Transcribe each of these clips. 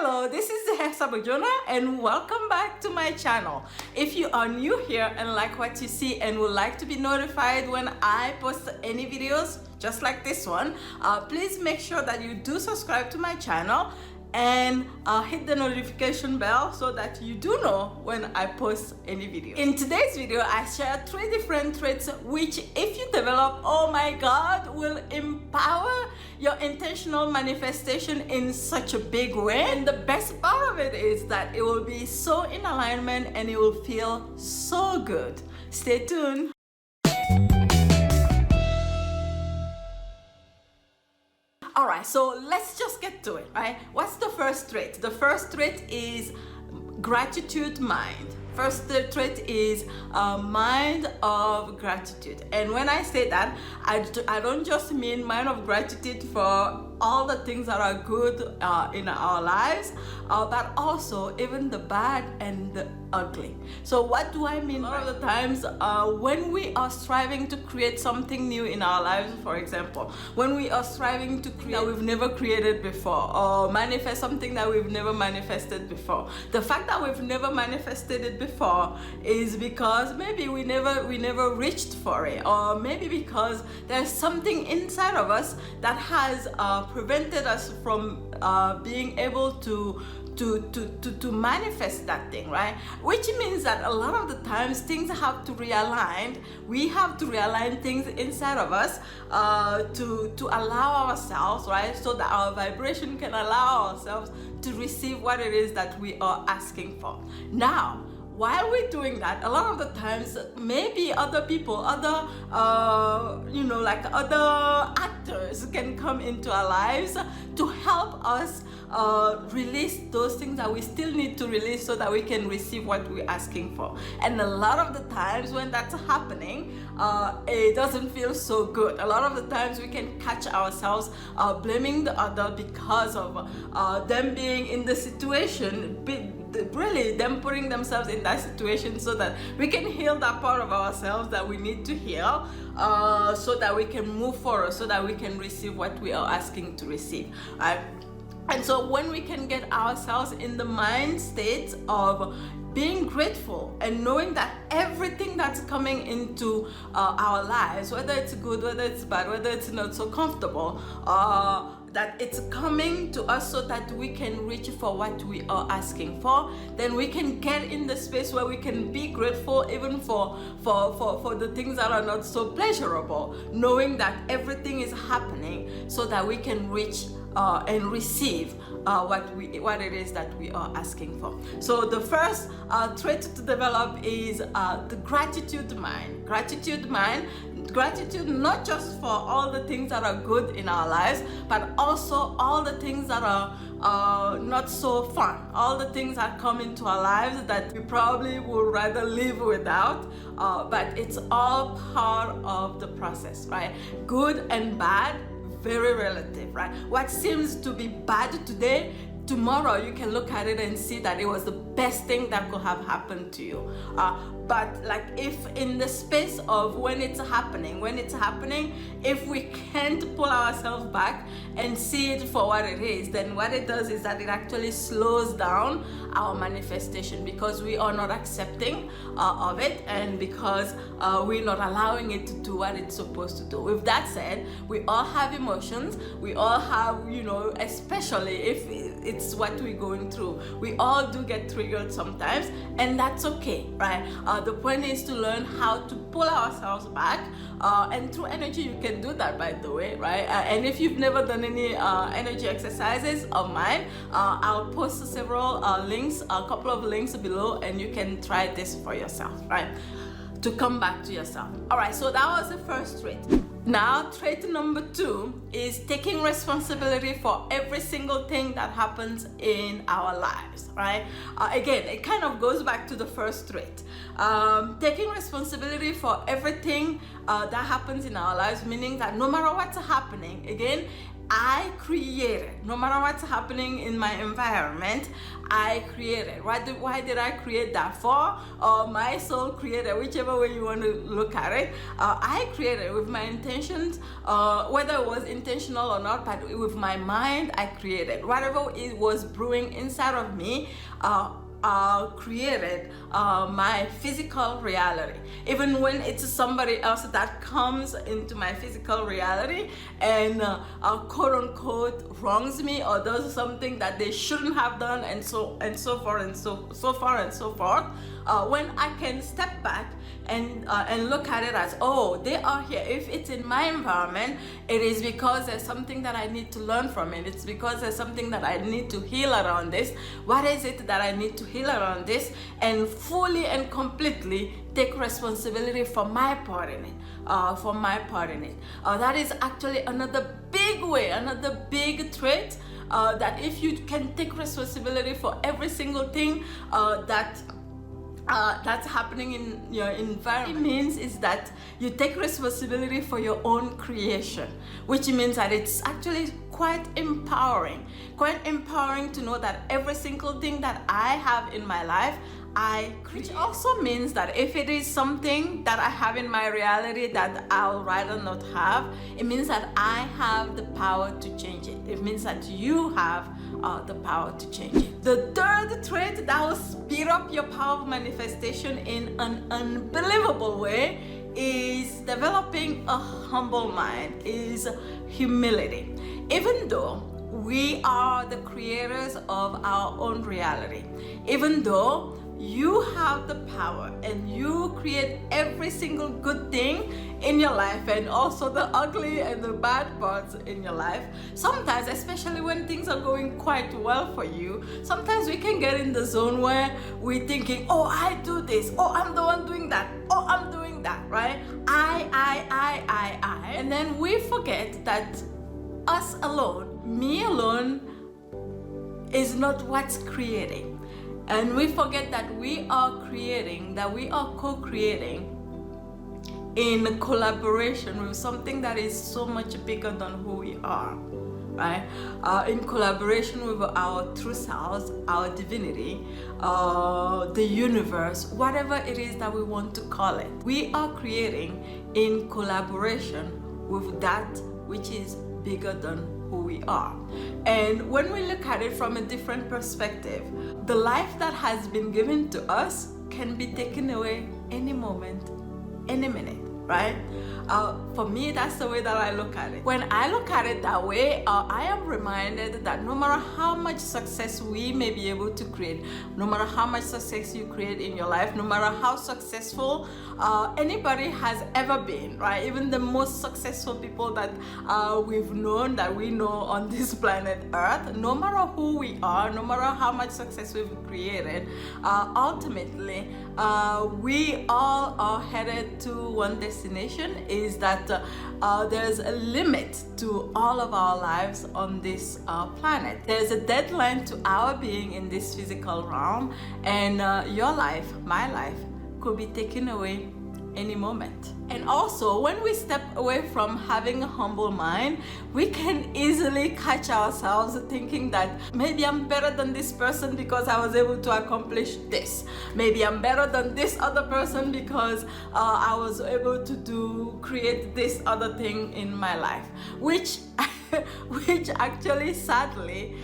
Hello, this is Dihessa and welcome back to my channel. If you are new here and like what you see and would like to be notified when I post any videos just like this one, please make sure that you do subscribe to my channel and hit the notification bell so that you do know when I post any video. In today's video, I share 3 different traits which, if you develop, oh my god, will empower your intentional manifestation in such a big way. And the best part of it is that it will be so in alignment and it will feel so good. Stay tuned. Alright, so let's just get to it, right? What's the first trait? The first trait is gratitude mind. First trait is a mind of gratitude. And when I say that, I don't just mean mind of gratitude for all the things that are good in our lives, but also even the bad and the ugly. So what do I mean? A lot of the times when we are striving to create something new in our lives, for example, when we are striving to create that we've never created before, or manifest something that we've never manifested before, the fact that we've never manifested it before is because maybe we never reached for it, or maybe because there's something inside of us that has prevented us from being able to manifest that thing, right? Which means that a lot of the times things have to realign. We have to realign things inside of us to allow ourselves, right? So that our vibration can allow ourselves to receive what it is that we are asking for. Now, while we're doing that, a lot of the times maybe other people, other like other actors can come into our lives to help us release those things that we still need to release so that we can receive what we're asking for. And a lot of the times when that's happening, it doesn't feel so good. A lot of the times we can catch ourselves blaming the other because of them being in the situation, really them putting themselves in that situation, so that we can heal that part of ourselves that we need to heal, so that we can move forward, so that we can receive what we are asking to receive, right? And so when we can get ourselves in the mind state of being grateful and knowing that everything that's coming into our lives, whether it's good, whether it's bad, whether it's not so comfortable, that it's coming to us so that we can reach for what we are asking for, then we can get in the space where we can be grateful even for the things that are not so pleasurable, knowing that everything is happening so that we can reach and receive what it is that we are asking for. So the first trait to develop is the gratitude mind. Gratitude not just for all the things that are good in our lives, but also all the things that are not so fun, all the things that come into our lives that we probably would rather live without, but it's all part of the process, right? Good and bad, very relative, right? What seems to be bad today, tomorrow you can look at it and see that it was the best thing that could have happened to you. But like, if in the space of when it's happening, if we can't pull ourselves back and see it for what it is, then what it does is that it actually slows down our manifestation, because we are not accepting of it, and because we're not allowing it to do what it's supposed to do. With that said, we all have emotions, we all have, especially if it's what we're going through, we all do get triggered sometimes, and that's okay, right? The point is to learn how to pull ourselves back, and through energy you can do that, by the way, right? And if you've never done any energy exercises of mine, I'll post several links, a couple of links below, and you can try this for yourself, right? To come back to yourself. All right, so that was the first trait. Now, trait number 2 is taking responsibility for every single thing that happens in our lives, right? Again, it kind of goes back to the first trait. Taking responsibility for everything that happens in our lives, meaning that no matter what's happening, again, I created. No matter what's happening in my environment, I created. Why did I create that for? Or my soul created, whichever way you want to look at it. I created with my intentions, whether it was intentional or not, but with my mind, I created. Whatever it was brewing inside of me, created my physical reality. Even when it's somebody else that comes into my physical reality and quote unquote wrongs me or does something that they shouldn't have done, and so forth and so forth, when I can step back and look at it as, oh, they are here. If it's in my environment, it is because there's something that I need to learn from it. It's because there's something that I need to heal around this. What is it that I need to heal around this? And fully and completely take responsibility for my part in it. That is actually another big way, another big trait, that if you can take responsibility for every single thing that's happening in your environment, it means is that you take responsibility for your own creation, which means that it's actually quite empowering to know that every single thing that I have in my life, I create. Which also means that if it is something that I have in my reality that I'll rather not have, it means that I have the power to change it. It means that you have the power to change it. The third trait that will speed up your power of manifestation in an unbelievable way is developing a humble mind, is humility. Even though we are the creators of our own reality, even though you have the power and you create every single good thing in your life and also the ugly and the bad parts in your life, sometimes, especially when things are going quite well for you, sometimes we can get in the zone where we're thinking, oh, I do this, oh, I'm the one doing that, oh, I'm doing that, right? I. And then we forget that us alone, me alone, is not what's creating. And we forget that we are creating, that we are co-creating in collaboration with something that is so much bigger than who we are, right? In collaboration with our true selves, our divinity, the universe, whatever it is that we want to call it. We are creating in collaboration with that which is bigger than who we are. And when we look at it from a different perspective, the life that has been given to us can be taken away any moment, any minute, right? For me, that's the way that I look at it. When I look at it that way, I am reminded that no matter how much success we may be able to create, no matter how much success you create in your life, no matter how successful anybody has ever been, right? Even the most successful people that we've known, that we know on this planet Earth, no matter who we are, no matter how much success we've created, ultimately, we all are headed to one destination, is that there's a limit to all of our lives on this planet. There's a deadline to our being in this physical realm, and your life, my life, could be taken away any moment. And also, when we step away from having a humble mind, we can easily catch ourselves thinking that maybe I'm better than this person because I was able to accomplish this. Maybe I'm better than this other person because I was able to create this other thing in my life, which actually, sadly,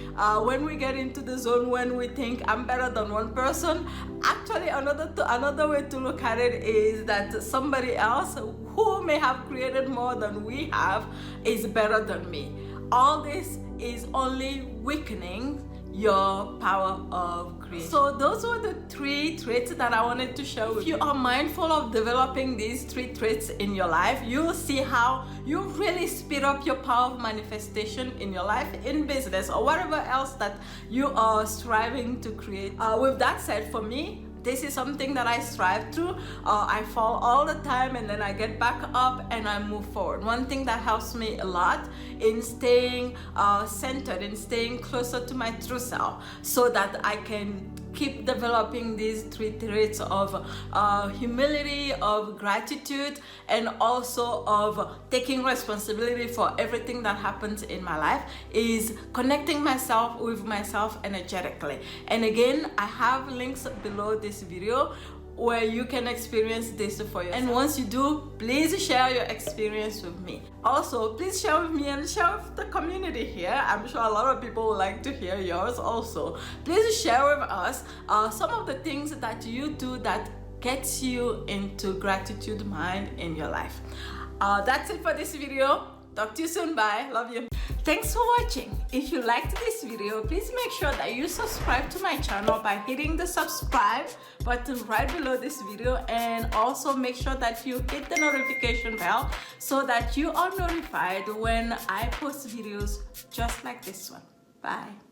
when we get into the zone when we think I'm better than one person, actually another way to look at it is that somebody else who may have created more than we have is better than me. All this is only weakening your power of creation. So those were the 3 traits that I wanted to share with you. If you are mindful of developing these 3 traits in your life, you'll see how you really speed up your power of manifestation in your life, in business, or whatever else that you are striving to create. With that said, for me, this is something that I strive to. I fall all the time and then I get back up and I move forward. One thing that helps me a lot in staying centered, in staying closer to my true self, so that I can keep developing these 3 traits of humility, of gratitude, and also of taking responsibility for everything that happens in my life, is connecting myself with myself energetically. And again, I have links below this video where you can experience this for yourself. And once you do, please share your experience with me. Also, please share with me and share with the community here. I'm sure a lot of people would like to hear yours also. Please share with us some of the things that you do that gets you into gratitude mind in your life. That's it for this video. Talk to you soon. Bye. Love you. Thanks for watching. If you liked this video, please make sure that you subscribe to my channel by hitting the subscribe button right below this video, and also make sure that you hit the notification bell so that you are notified when I post videos just like this one. Bye.